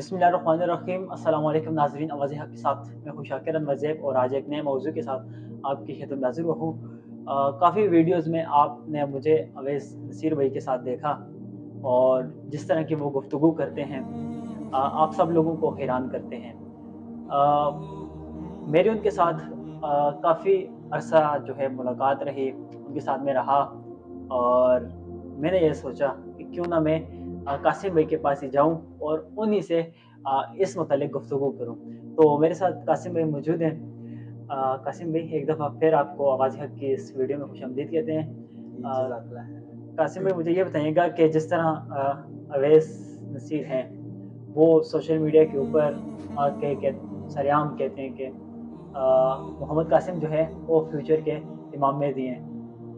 बिस्मिल्लाहिर्रहमानिर्रहीम। अस्सलाम वालेकुम नाज़रीन, आवाज़ हक़ के साथ मैं हूँ शाकिर अनवर और आज एक नए मौज़ू के साथ आपकी खिदमत में हाज़िर हुआ हूँ। काफ़ी वीडियोज़ में आपने मुझे अवैस नसीर भाई के साथ देखा और जिस तरह की वो गुफ्तगू करते हैं आप सब लोगों को हैरान करते हैं। मेरी उनके साथ काफ़ी अरसा जो है मुलाकात रही, उनके साथ में रहा और मैंने ये सोचा कि क्यों ना मैं कासिम भाई के पास ही जाऊँ और उन्हीं से इस मुतालिक गुफ्तगू करूँ। तो मेरे साथ कासिम भाई मौजूद हैं। कासिम भाई एक दफ़ा फिर आपको आवाज़ हक़ की इस वीडियो में खुशामदीद कहते हैं। जी, अ, जज़ाकल्लाह खैर। कासिम भाई मुझे ये बताइएगा कि जिस तरह अवैस नसीर हैं, वो सोशल मीडिया के ऊपर के सरेआम कहते हैं कि मोहम्मद कासिम जो है वो फ्यूचर के इमाम मेहदी हैं।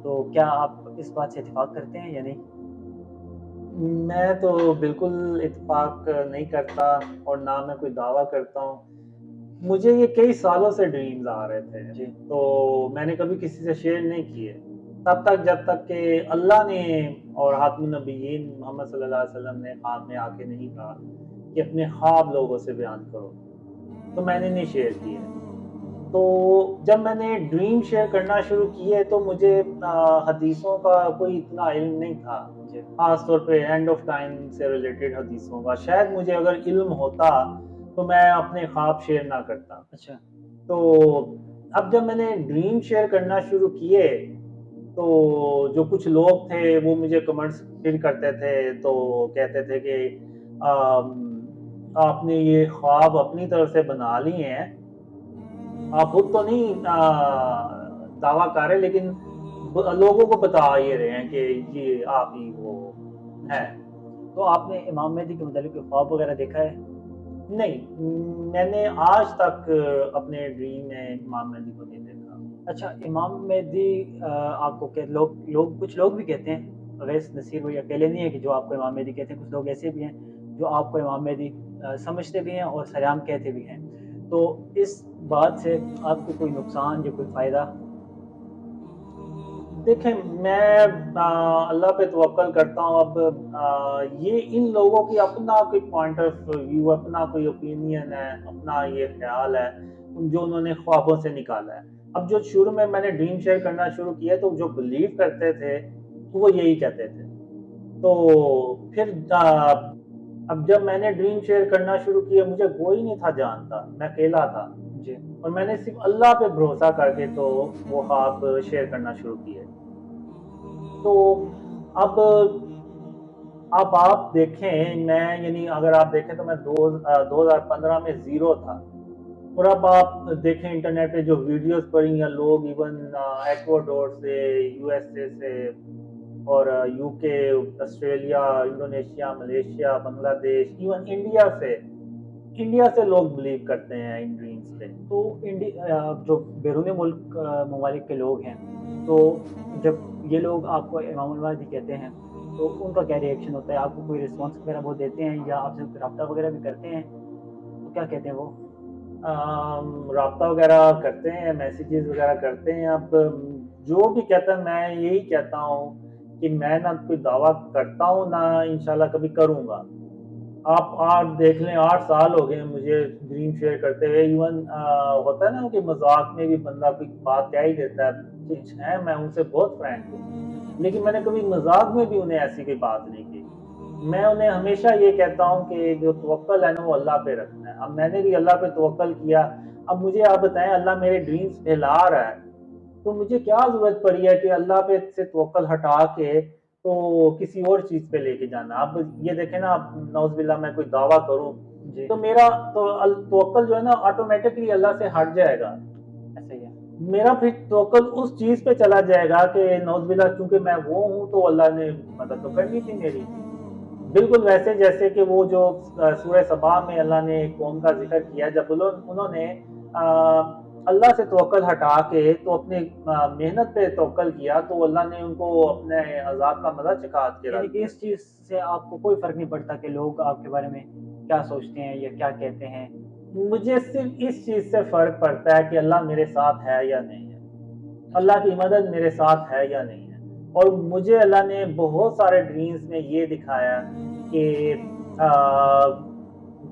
तो क्या आप इस बात से इत्तेफ़ाक करते हैं या नहीं? मैं तो बिल्कुल इत्तेफ़ाक नहीं करता और ना मैं कोई दावा करता हूँ। मुझे ये कई सालों से ड्रीम्स आ रहे थे, जी, तो मैंने कभी किसी से शेयर नहीं किए। तब तक जब तक कि अल्लाह ने और खातमुन नबिय्यीन मोहम्मद सल्लल्लाहु अलैहि वसल्लम ने ख्वाब में आके नहीं कहा कि अपने ख्वाब लोगों से बयान करो, तो मैंने नहीं शेयर किए। तो जब मैंने ड्रीम शेयर करना शुरू किए तो मुझे हदीसों का कोई इतना इल्म नहीं था। जी। ख़ास तौर पे एंड ऑफ टाइम से रिलेटेड हदीसों का। शायद मुझे अगर इल्म होता तो मैं अपने ख्वाब शेयर ना करता। अच्छा, तो अब जब मैंने ड्रीम शेयर करना शुरू किए, तो जो कुछ लोग थे वो मुझे कमेंट्स फिर करते थे, तो कहते थे कि आपने ये ख्वाब अपनी तरफ से बना लिए हैं, आप खुद तो नहीं दावा कर रहे, लेकिन लोगों को बता ये रहे हैं कि ये आप ही वो अच्छा। हैं। तो आपने इमाम मेहदी के मुतालिक कोई ख्वाब वग़ैरह देखा है? नहीं, मैंने आज तक अपने ड्रीम में इमाम मेहदी को नहीं देखा। अच्छा, इमाम मेहदी आपको क्या लोग लोग कुछ लोग भी कहते हैं, अवैस नसीर वही अकेले नहीं है कि जो आपको इमाम मेहदी कहते हैं, कुछ लोग ऐसे भी हैं जो आपको इमाम मेहदी समझते भी हैं और सरेआम कहते भी हैं। तो इस बात से आपको कोई नुकसान या कोई फ़ायदा? देखें, मैं अल्लाह पे तवक्कल करता हूँ। अब ये इन लोगों की अपना कोई पॉइंट ऑफ व्यू, अपना कोई ओपिनियन है, अपना ये ख़्याल है, जो उन्होंने ख्वाबों से निकाला है। अब जो शुरू में मैंने ड्रीम शेयर करना शुरू किया, तो जो बिलीव करते थे, वो यही कहते थे। तो फिर अब जब मैंने ड्रीम शेयर करना शुरू किया, मुझे कोई नहीं था जानता, मैं अकेला था जी, और मैंने सिर्फ़ अल्लाह पे भरोसा करके तो वो ख्वाब शेयर करना शुरू किए। तो अब आप देखें, मैं यानी अगर आप देखें तो मैं 2015 में ज़ीरो था और अब आप देखें इंटरनेट पे जो वीडियोज़ पड़ी हैं, लोग इवन एक्वाडोर से, यूएसए से और UK, Australia, Indonesia, Malaysia, Bangladesh, even India से लोग बिलीव करते हैं इन ड्रीम्स पे। तो जो बैरूनी मुल्क ममालिक के लोग हैं, तो जब ये लोग आपको इमामुल महदी कहते हैं, तो उनका क्या रिएक्शन होता है? आपको कोई रिस्पॉन्स वग़ैरह वो देते हैं या आपसे राब्ता वग़ैरह भी करते हैं? तो क्या कहते हैं वो? राब्ता वगैरह करते हैं, मैसेजेस वगैरह करते हैं। अब जो भी कहता है, मैं यही कहता हूँ कि मैं ना कोई दावा करता हूँ, ना इंशाल्लाह कभी करूँगा। आप देख लें, 8 साल हो गए मुझे ड्रीम शेयर करते हुए। इवन होता है ना कि मज़ाक में भी बंदा कोई बात कह ही देता है। जी, कुछ हैं, मैं उनसे बहुत फ्रैंक हूँ, लेकिन मैंने कभी मज़ाक में भी उन्हें ऐसी कोई बात नहीं की। मैं उन्हें हमेशा ये कहता हूँ कि जो तवक्कल है ना, वो अल्लाह पे रखना है। अब मैंने भी अल्लाह पे तवक्कल किया। अब मुझे आप बताएँ, अल्लाह मेरे ड्रीम्स फैला रहा है, तो मुझे क्या ज़रूरत पड़ी है कि अल्लाह पे से तवक्कल हटा के तो किसी और चीज़ पे लेके जाना। अब ये देखें ना, अब नौज़ुबिल्लाह मैं कोई दावा करूँ, जी, तो मेरा तो तवक्कल जो है ना ऑटोमैटिकली अल्लाह से हट जाएगा। ऐसा ही है। मेरा फिर तवक्कुल उस चीज़ पे चला जाएगा कि नौज़ुबिल्लाह, चूँकि मैं वो हूँ तो अल्लाह ने मदद तो करनी थी मेरी। बिल्कुल वैसे जैसे कि वो जो सूरह सबा में अल्लाह ने एक कौम का ज़िक्र किया, जब उन्होंने अल्लाह से तवक्कुल हटा के तो अपने मेहनत पे तवक्कुल किया, तो अल्लाह ने उनको अपने अज़ाब का मज़ा चखा के यानी रख कि दिया। इस चीज़ से आपको कोई फ़र्क नहीं पड़ता कि लोग आपके बारे में क्या सोचते हैं या क्या कहते हैं? मुझे सिर्फ़ इस चीज़ से फ़र्क पड़ता है कि अल्लाह मेरे साथ है या नहीं है। अच्छा, अल्लाह की मदद मेरे साथ है या नहीं है। और मुझे अल्लाह ने बहुत सारे ड्रीम्स में ये दिखाया कि अ,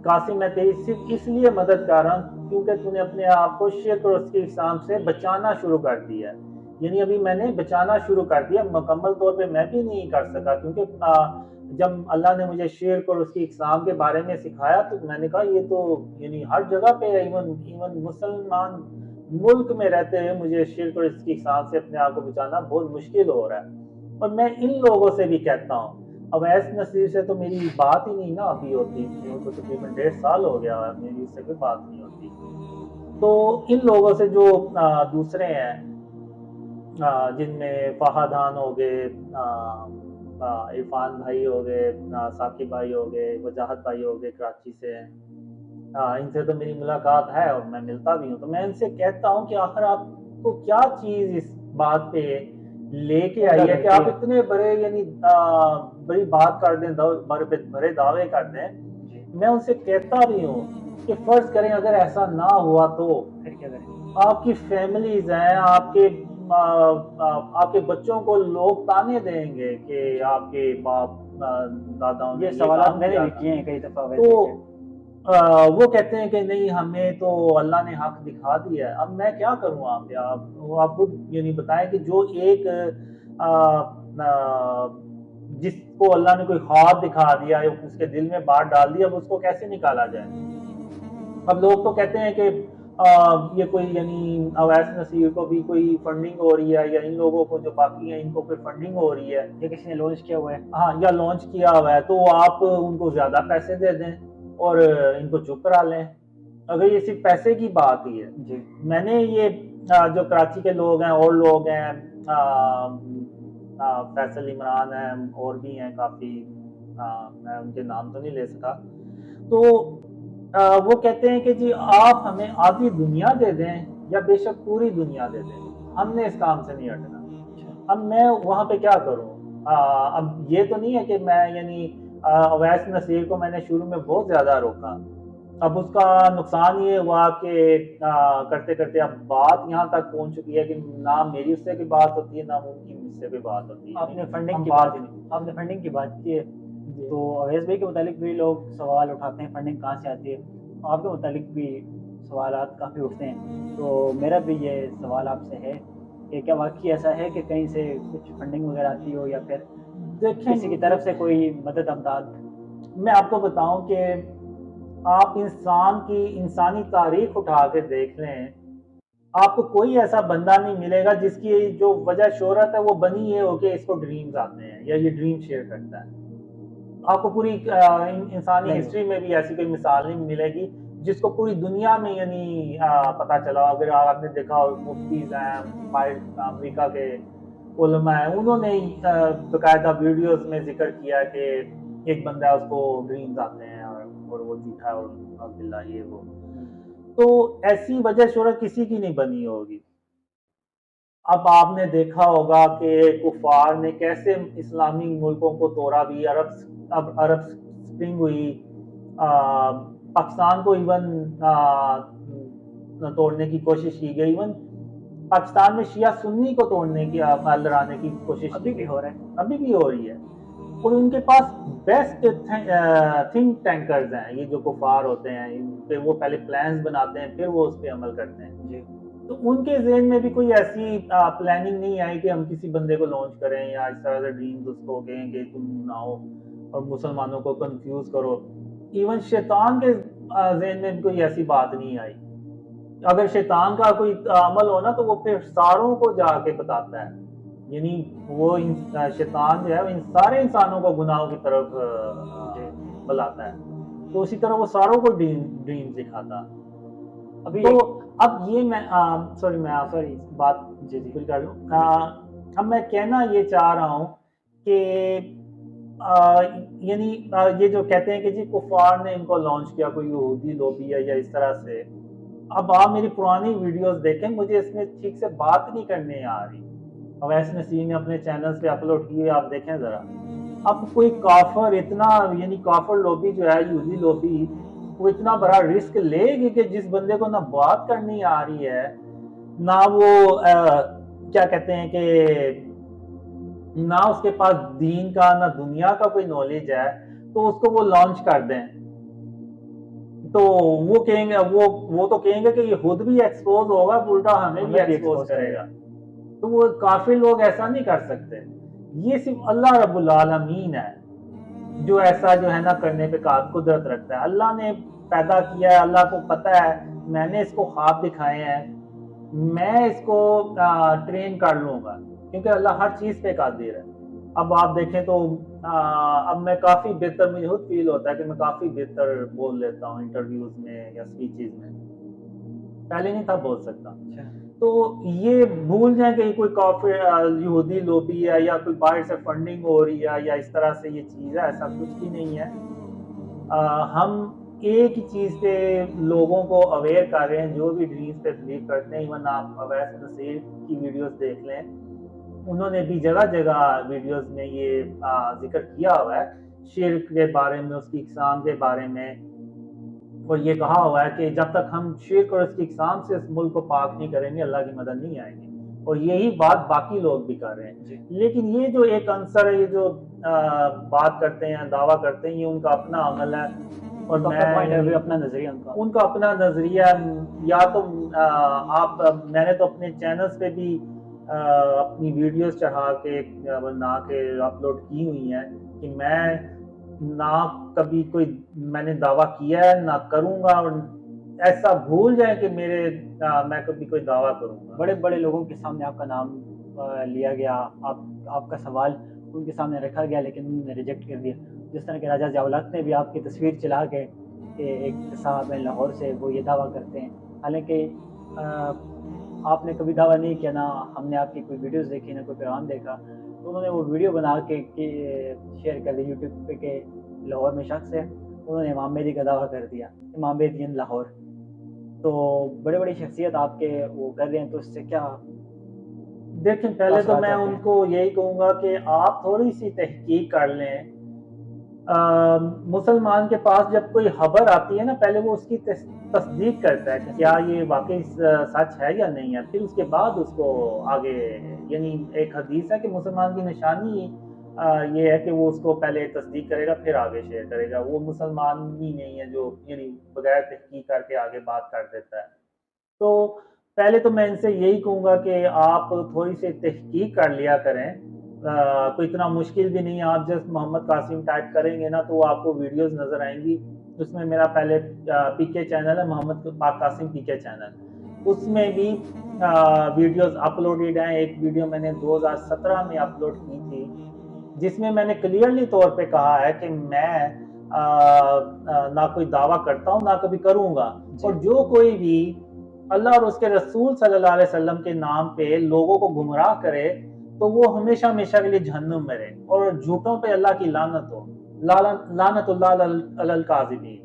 قاسم میں تیری صرف اس لیے مدد کر رہا ہوں کیونکہ تو نے اپنے آپ کو شرک اور اس کے اقسام سے بچانا شروع کر دیا ہے. یعنی ابھی میں نے بچانا شروع کر دیا, مکمل طور پہ میں بھی نہیں کر سکا, کیونکہ جب اللہ نے مجھے شرک اور اس کی اقسام کے بارے میں سکھایا تو میں نے کہا یہ تو یعنی ہر جگہ پہ ایون مسلمان ملک میں رہتے ہوئے مجھے شرک اور اس کی اقسام سے اپنے آپ کو بچانا بہت مشکل ہو رہا ہے. اور میں ان لوگوں سے بھی کہتا ہوں, اویس نصیر سے تو میری بات ہی نہیں نا ابھی ہوتی, وہ تو تقریباً 1.5 سال ہو گیا ہے میری اس سے کوئی بات نہیں ہوتی. تو ان لوگوں سے جو دوسرے ہیں جن میں فہدان ہو گئے, عرفان بھائی ہو گئے, ثاقب بھائی ہو گئے, وجاہت بھائی ہو گئے کراچی سے, ان سے تو میری ملاقات ہے اور میں ملتا بھی ہوں. تو میں ان سے کہتا ہوں کہ آخر آپ کو کیا چیز اس بات پہ لے کے آئی ہے کہ آپ اتنے بڑے یعنی بڑی بات کر دیں, بڑے دعوے کر دیں. میں ان سے کہتا بھی ہوں کہ فرض کریں اگر ایسا نہ ہوا تو آپ کی فیملیز ہیں, آپ کے بچوں کو لوگ تانے دیں گے کہ آپ کے باپ داداؤں نے یہ سوالات میں نے بھی کیے ہیں کئی دفعہ. تو وہ کہتے ہیں کہ نہیں ہمیں تو اللہ نے حق دکھا دیا ہے. اب میں کیا کروں آپ خود یعنی بتائیں کہ جو ایک جس کو اللہ نے کوئی خواب دکھا دیا, اس کے دل میں بات ڈال دی, اب اس کو کیسے نکالا جائے؟ اب لوگ تو کہتے ہیں کہ یہ کوئی یعنی اویس نصیر کو بھی کوئی فنڈنگ ہو رہی ہے, یا ان لوگوں کو جو باقی ہیں ان کو کوئی فنڈنگ ہو رہی ہے, یا کسی نے لانچ کیا ہوا ہے, ہاں یا لانچ کیا ہوا ہے, تو آپ ان کو زیادہ پیسے دے دیں اور ان کو چپ کرا لیں. اگر یہ صرف پیسے کی بات ہی ہے. جی میں نے یہ جو کراچی کے لوگ ہیں اور لوگ ہیں, فیصل عمران ہیں, اور بھی ہیں کافی, میں ان کے نام تو نہیں لے سکا, تو وہ کہتے ہیں کہ جی آپ ہمیں آدھی دنیا دے دیں یا بے شک پوری دنیا دے دیں, ہم نے اس کام سے نہیں ہٹنا. اب میں وہاں پہ کیا کروں؟ اب یہ تو نہیں ہے کہ میں یعنی اویس نصیر کو میں نے شروع میں بہت زیادہ روکا, اب اس کا نقصان یہ ہوا کہ کرتے کرتے اب بات یہاں تک پہنچ چکی ہے کہ نہ میری اس سے کوئی بات ہوتی ہے نہ ان کی مجھ سے کوئی بات ہوتی ہے. آپ نے فنڈنگ کی بات کی ہے, تو اویس بھائی کے متعلق بھی لوگ سوال اٹھاتے ہیں فنڈنگ کہاں سے آتی ہے, آپ کے متعلق بھی سوالات کافی اٹھتے ہیں. تو میرا بھی یہ سوال آپ سے ہے کہ کیا واقعی ایسا ہے کہ کہیں سے کچھ فنڈنگ وغیرہ آتی ہو, یا پھر کسی کی طرف سے کوئی مدد امداد؟ میں آپ کو بتاؤں کہ آپ انسانی تاریخ اٹھا کے دیکھ لیں, آپ کو کوئی ایسا بندہ نہیں ملے گا جس کی جو وجہ شہرت ہے وہ بنی یہ ہو کہ اس کو ڈریمز آتے ہیں یا یہ ڈریم شیئر کرتا ہے. آپ کو پوری انسانی ہسٹری میں بھی ایسی کوئی مثال نہیں ملے گی جس کو پوری دنیا میں یعنی پتا چلا. اگر آپ نے دیکھا مفتیز ہیں, امریکہ کے علماء ہیں, انہوں نے باقاعدہ ویڈیوز میں ذکر کیا کہ ایک بندہ ہے اس کو ڈریمز آتے ہیں اور وہ جھوٹا اور عبداللہ یہ وہ. تو ایسی وجہ شہرت کسی کی نہیں بنی ہوگی. اب آپ نے دیکھا ہوگا کہ کفار نے کیسے اسلامی ملکوں کو توڑا بھی. عرب سپرنگ ہوئی, پاکستان کو ایون توڑنے کی کوشش کی گئی, ایون پاکستان میں شیعہ سنی کو توڑنے کی لڑانے کی کوشش ابھی بھی ہو رہی ہے. اور ان کے پاس بیسٹ تھنک ٹینکرز ہیں, یہ جو کفار ہوتے ہیں ان پہ وہ پہلے پلانز بناتے ہیں پھر وہ اس پہ عمل کرتے ہیں. جی. تو ان کے ذہن میں بھی کوئی ایسی پلاننگ نہیں آئی کہ ہم کسی بندے کو لانچ کریں یا اس طرح سے ڈریمز اس کو کہیں کہ تم بناؤ اور مسلمانوں کو کنفیوز کرو. ایون شیطان کے ذہن میں بھی کوئی ایسی بات نہیں آئی. اگر شیطان کا کوئی عمل ہونا تو وہ پھر ساروں کو جا کے بتاتا ہے, یعنی وہ شیطان جو ہے ان سارے انسانوں کو گناہوں کی طرف بلاتا ہے, تو اسی طرح وہ ساروں کو ڈریم دکھاتا. ابھی تو اب یہ میں بات پوری کر لوں. اب میں کہنا یہ چاہ رہا ہوں کہ یعنی یہ جو کہتے ہیں کہ جی کفار نے ان کو لانچ کیا, کوئی یہودی لوبی ہے یا اس طرح سے. اب آپ میری پرانی ویڈیوز دیکھیں, مجھے اس میں ٹھیک سے بات نہیں کرنے آ رہی. اویس نصیر نے اپنے چینلز پہ اپلوڈ کیے, آپ دیکھیں ذرا. اب کوئی کافر اتنا یعنی کافر لوبی جو ہے, یہودی لوبی, وہ اتنا بڑا رسک لے گی کہ جس بندے کو نہ بات کرنی آ رہی ہے نہ وہ کیا کہتے ہیں کہ نہ اس کے پاس دین کا نہ دنیا کا کوئی نالج ہے, تو اس کو وہ لانچ کر دیں. तो वो कहेंगे, वो तो कहेंगे कि ये खुद भी एक्सपोज होगा, उल्टा हमें भी हमें भी एक्सपोज एक्सपोज करेगा। करेगा। तो वो काफी लोग ऐसा नहीं कर सकते। ये सिर्फ अल्लाह रब्बुल आलमीन है जो ऐसा जो है ना करने पे कुदरत रखता है। अल्लाह ने पैदा किया है, अल्लाह को पता है, मैंने इसको ख्वाब दिखाए हैं, मैं इसको ट्रेन कर लूंगा, क्योंकि अल्लाह हर चीज पे कादिर है। अब आप देखें तो अब मैं काफी बेहतर, मुझे खुद फील होता है कि मैं काफी बेहतर बोल लेता हूँ इंटरव्यूज में या स्पीचेस में, पहले नहीं था बोल सकता। अच्छा। तो ये भूल जाए कि कोई काफिर यहूदी लोबी है या कोई बाहर से फंडिंग हो रही है या इस तरह से ये चीज है, ऐसा कुछ भी नहीं है। हम एक ही चीज पे लोगों को अवेयर कर रहे हैं, जो भी ड्रीम्स पे बिलीव करते हैं। इवन आप अवैस नसीर की वीडियोस देख लें, उन्होंने भी जगह जगह वीडियोस में ये जिक्र किया हुआ है शिर्क के बारे में, उसकी इकसाम के बारे में, और ये कहा हुआ है कि जब तक हम शिर्क और उसकी इकसाम से इस मुल्क को पाक नहीं करेंगे, अल्लाह की मदद नहीं आएगी। और यही बात बाकी लोग भी कर रहे हैं। जी। लेकिन ये जो एक आंसर है, ये जो बात करते हैं, दावा करते हैं, ये उनका अपना अमल है। और उनका अपना मैं पॉइंट ऑफ यानी व्यू, अपना नजरिया उनका। उनका अपना नजरिया, या तो मैंने तो अपने चैनल्स पे भी अपनी वीडियोस चढ़ा के बना के अपलोड की हुई हैं कि मैं ना कभी कोई मैंने दावा किया है ना करूंगा, और ऐसा भूल जाए कि मैं कभी कोई दावा करूंगा। बड़े बड़े लोगों के सामने आपका नाम लिया गया, आपका सवाल उनके सामने रखा गया, लेकिन उन्होंने रिजेक्ट कर दिया। जिस तरह के राजा ज़ियाउल-हक ने भी आपकी तस्वीर चला के कि एक साहब हैं लाहौर से, वो ये दावा करते हैं। हालांकि आपने कभी दावा नहीं किया, ना हमने आपकी कोई वीडियोस देखी, ना कोई पैगाम देखा। तो उन्होंने वो वीडियो बना के शेयर कर दी यूट्यूब पे कि लाहौर में शख्स है, उन्होंने इमाम मेहदी का दावा कर दिया, इमाम मेहदी इन लाहौर। तो बड़े बड़ी शख्सियत आपके वो कर रहे हैं, तो इससे क्या देखें, पहले तो तासुरात मैं आते हैं? उनको यही कहूंगा कि आप थोड़ी सी तहकीक कर लें। मुसलमान के पास जब कोई खबर आती है ना, पहले वो उसकी तस्दीक करता है कि क्या ये वाकई सच है या नहीं है, फिर उसके बाद उसको आगे, यानी एक हदीस है कि मुसलमान की निशानी ये है कि वो उसको पहले तस्दीक करेगा फिर आगे शेयर करेगा। वो मुसलमान ही नहीं है जो यानी बगैर तहकीक करके आगे बात कर देता है। तो पहले तो मैं इनसे यही कहूँगा कि आप थोड़ी सी तहकीक कर लिया करें। कोई इतना मुश्किल भी नहीं है, आप जस्ट मोहम्मद कासिम टाइप करेंगे ना तो आपको वीडियोस नज़र आएंगी। उसमें मेरा पहले पीके चैनल है, मोहम्मद पाक कासिम पीके चैनल, उसमें भी वीडियोस अपलोडेड हैं। एक वीडियो मैंने 2017 में अपलोड की थी, जिसमें मैंने क्लियरली तौर पे कहा है कि मैं ना कोई दावा करता हूँ ना कभी करूँगा, और जो कोई भी अल्लाह और उसके रसूल सल्लल्लाहु अलैहि वसल्लम के नाम पे लोगों को गुमराह करे तो वो हमेशा हमेशा के लिए जहन्नुम में रहे, और झूठों पे अल्लाह की लानत हो। लानतुल्लाह अलल काज़िबीन,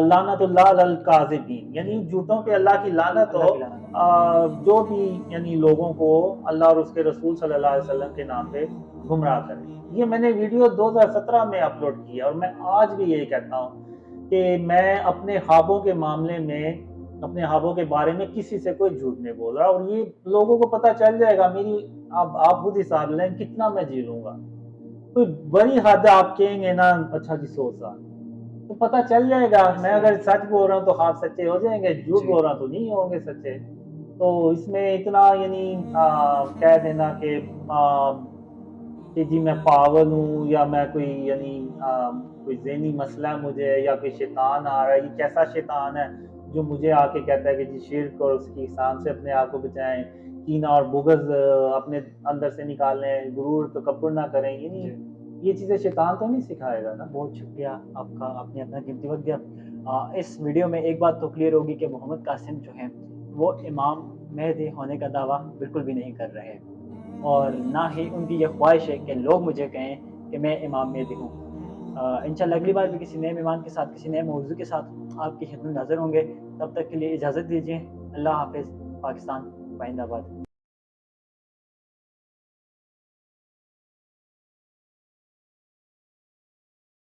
लानतुल्लाह अलल काज़िबीन, यानी झूठों पे अल्लाह की लानत हो। अल्लाह की लानत हो। जो भी यानी लोगों को अल्लाह और उसके रसूल सल्लल्लाहु अलैहि वसल्लम के नाम पे गुमराह करे। ये मैंने वीडियो 2017 में अपलोड की है, और मैं आज भी यही कहता हूँ कि मैं अपने ख्वाबों के मामले में, अपने ख्वाबों के बारे में किसी से कोई झूठ नहीं बोल रहा, और ये लोगों को पता चल जाएगा। मेरी आप खुद हिसाब लें कितना मैं जी लूंगा। कोई बड़ी हद आप कहेंगे ना, अच्छा जी 100 साल, तो पता चल जाएगा। मैं अगर सच बोल रहा हूँ तो ख्वाब सच्चे हो जाएंगे, झूठ बोल रहा हूँ तो नहीं होंगे सच्चे। तो इसमें इतना यानी कह देना कि जी मैं पागल हूँ, या मैं कोई यानी कोई ज़हनी मसला है मुझे, या कोई शैतान आ रहा है, ये कैसा शैतान है जो मुझे आके कहता है कि जी शिर्क और उसकी शान से अपने आप को बचाएं, कीना और बुग़्ज़ अपने अंदर से निकालें, गुरूर तकब्बुर ना करें। यानी ये चीज़ें शैतान तो नहीं सिखाएगा ना। बहुत शुक्रिया आपका, आपने अपना कीमती वक्त दिया। इस वीडियो में एक बात तो क्लियर होगी कि मोहम्मद कासिम जो हैं वो इमाम मेहदी होने का दावा बिल्कुल भी नहीं कर रहे हैं, और ना ही उनकी ये ख्वाहिश है कि लोग मुझे कहें कि मैं इमाम मेहदी हूँ। इंशाल्लाह अगली बार भी किसी नए मेहमान के साथ, किसी नए मौजू के साथ आपकी खिदमत में हाज़िर होंगे। तब तक के लिए इजाज़त दीजिए। अल्लाह हाफ़िज़। पाकिस्तान जिंदाबाद।